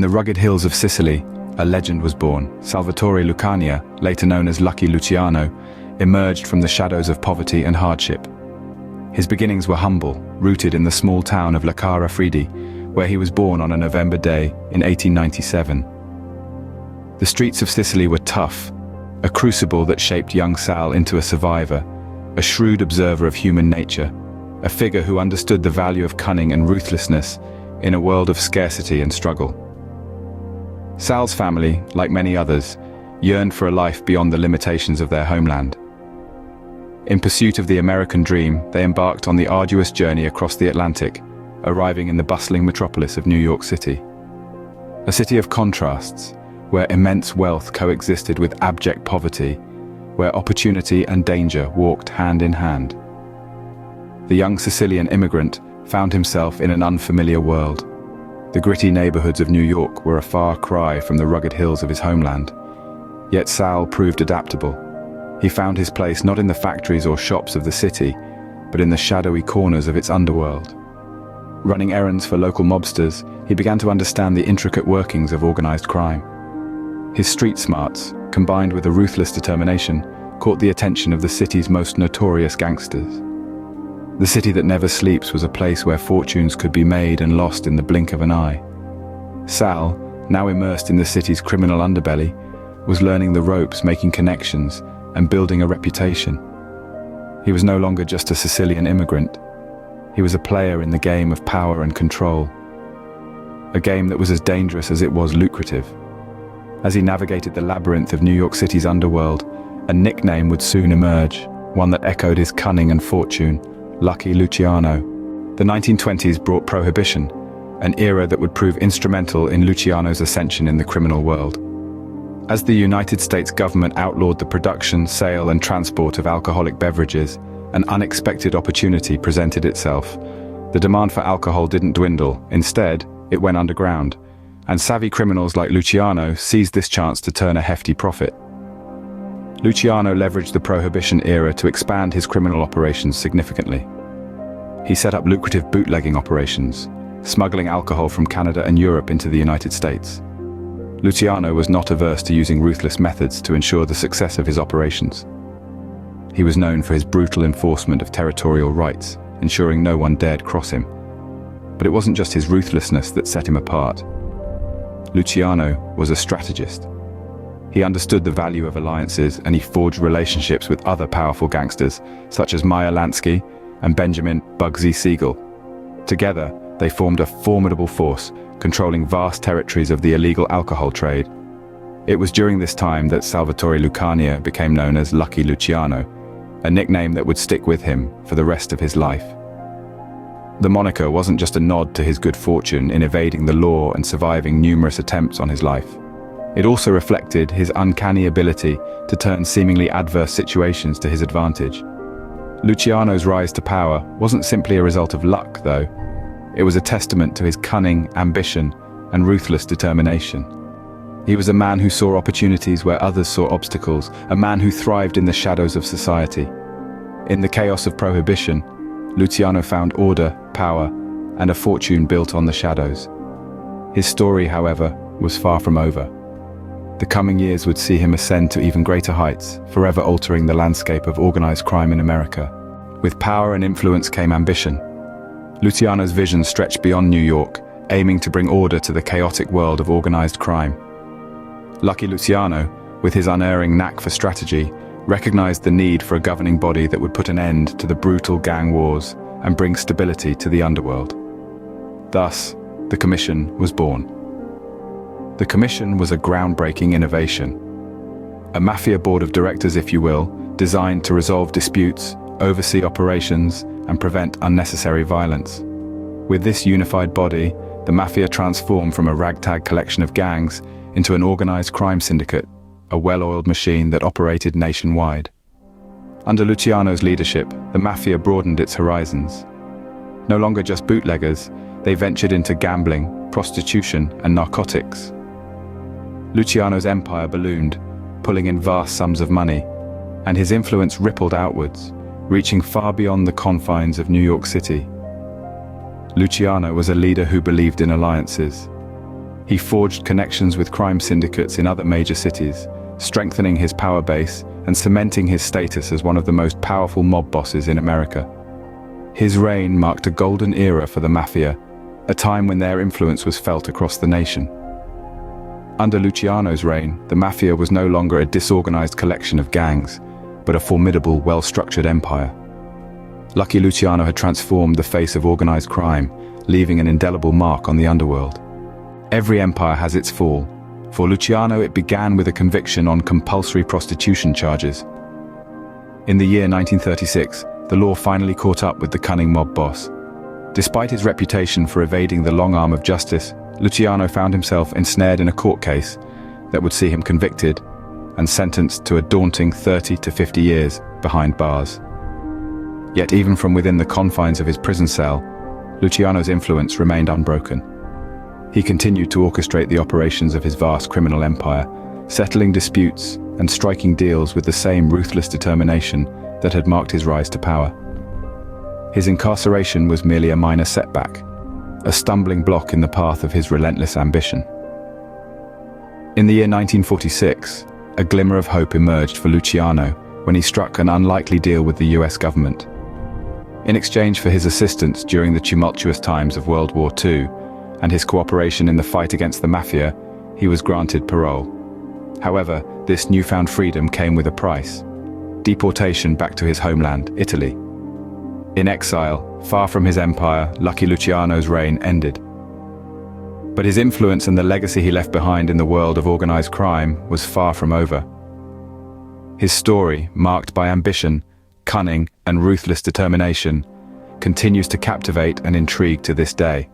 the rugged hills of Sicily, a legend was born. Salvatore Lucania, later known as Lucky Luciano, emerged from the shadows of poverty and hardship. His beginnings were humble, rooted in the small town of La Cara Fridi, where he was born on a November day in 1897. The streets of Sicily were tough, a crucible that shaped young Sal into a survivor, a shrewd observer of human nature, a figure who understood the value of cunning and ruthlessness in a world of scarcity and struggle. Sal's family, like many others, yearned for a life beyond the limitations of their homeland. In pursuit of the American dream, they embarked on the arduous journey across the Atlantic, arriving in the bustling metropolis of New York City. A city of contrasts, where immense wealth coexisted with abject poverty, where opportunity and danger walked hand in hand. The young Sicilian immigrant found himself in an unfamiliar world. The gritty neighborhoods of New York were a far cry from the rugged hills of his homeland. Yet Sal proved adaptable. He found his place not in the factories or shops of the city, but in the shadowy corners of its underworld. Running errands for local mobsters, he began to understand the intricate workings of organized crime. His street smarts, combined with a ruthless determination, caught the attention of the city's most notorious gangsters. The city that never sleeps was a place where fortunes could be made and lost in the blink of an eye. Sal, now immersed in the city's criminal underbelly, was learning the ropes, making connections, and building a reputation. He was no longer just a Sicilian immigrant. He was a player in the game of power and control. A game that was as dangerous as it was lucrative. As he navigated the labyrinth of New York City's underworld, a nickname would soon emerge, one that echoed his cunning and fortune: Lucky Luciano. The 1920s brought prohibition, an era that would prove instrumental in Luciano's ascension in the criminal world. As the United States government outlawed the production, sale, and transport of alcoholic beverages, an unexpected opportunity presented itself. The demand for alcohol didn't dwindle. Instead, it went underground, and savvy criminals like Luciano seized this chance to turn a hefty profit. Luciano leveraged the Prohibition era to expand his criminal operations significantly. He set up lucrative bootlegging operations, smuggling alcohol from Canada and Europe into the United States. Luciano was not averse to using ruthless methods to ensure the success of his operations. He was known for his brutal enforcement of territorial rights, ensuring no one dared cross him. But it wasn't just his ruthlessness that set him apart. Luciano was a strategist. He understood the value of alliances, and he forged relationships with other powerful gangsters, such as Meyer Lansky and Benjamin Bugsy Siegel. Together, they formed a formidable force, controlling vast territories of the illegal alcohol trade. It was during this time that Salvatore Lucania became known as Lucky Luciano, a nickname that would stick with him for the rest of his life. The moniker wasn't just a nod to his good fortune in evading the law and surviving numerous attempts on his life. It also reflected his uncanny ability to turn seemingly adverse situations to his advantage. Luciano's rise to power wasn't simply a result of luck, though. It was a testament to his cunning, ambition, and ruthless determination. He was a man who saw opportunities where others saw obstacles, a man who thrived in the shadows of society. In the chaos of prohibition, Luciano found order, power, and a fortune built on the shadows. His story, however, was far from over. The coming years would see him ascend to even greater heights, forever altering the landscape of organized crime in America. With power and influence came ambition. Luciano's vision stretched beyond New York, aiming to bring order to the chaotic world of organized crime. Lucky Luciano, with his unerring knack for strategy, recognized the need for a governing body that would put an end to the brutal gang wars and bring stability to the underworld. Thus, the Commission was born. The Commission was a groundbreaking innovation. A Mafia board of directors, if you will, designed to resolve disputes, oversee operations, and prevent unnecessary violence. With this unified body, the Mafia transformed from a ragtag collection of gangs into an organized crime syndicate, a well-oiled machine that operated nationwide. Under Luciano's leadership, the Mafia broadened its horizons. No longer just bootleggers, they ventured into gambling, prostitution, and narcotics. Luciano's empire ballooned, pulling in vast sums of money, and his influence rippled outwards, reaching far beyond the confines of New York City. Luciano was a leader who believed in alliances. He forged connections with crime syndicates in other major cities, strengthening his power base and cementing his status as one of the most powerful mob bosses in America. His reign marked a golden era for the Mafia, a time when their influence was felt across the nation. Under Luciano's reign, the Mafia was no longer a disorganized collection of gangs, but a formidable, well-structured empire. Lucky Luciano had transformed the face of organized crime, leaving an indelible mark on the underworld. Every empire has its fall. For Luciano, it began with a conviction on compulsory prostitution charges. In the year 1936, the law finally caught up with the cunning mob boss. Despite his reputation for evading the long arm of justice, Luciano found himself ensnared in a court case that would see him convicted and sentenced to a daunting 30 to 50 years behind bars. Yet even from within the confines of his prison cell, Luciano's influence remained unbroken. He continued to orchestrate the operations of his vast criminal empire, settling disputes and striking deals with the same ruthless determination that had marked his rise to power. His incarceration was merely a minor setback, a stumbling block in the path of his relentless ambition. In the year 1946, a glimmer of hope emerged for Luciano when he struck an unlikely deal with the US government. In exchange for his assistance during the tumultuous times of World War II and his cooperation in the fight against the Mafia, he was granted parole. However, this newfound freedom came with a price: deportation back to his homeland, Italy. In exile, far from his empire, Lucky Luciano's reign ended. But his influence and the legacy he left behind in the world of organized crime was far from over. His story, marked by ambition, cunning, and ruthless determination, continues to captivate and intrigue to this day.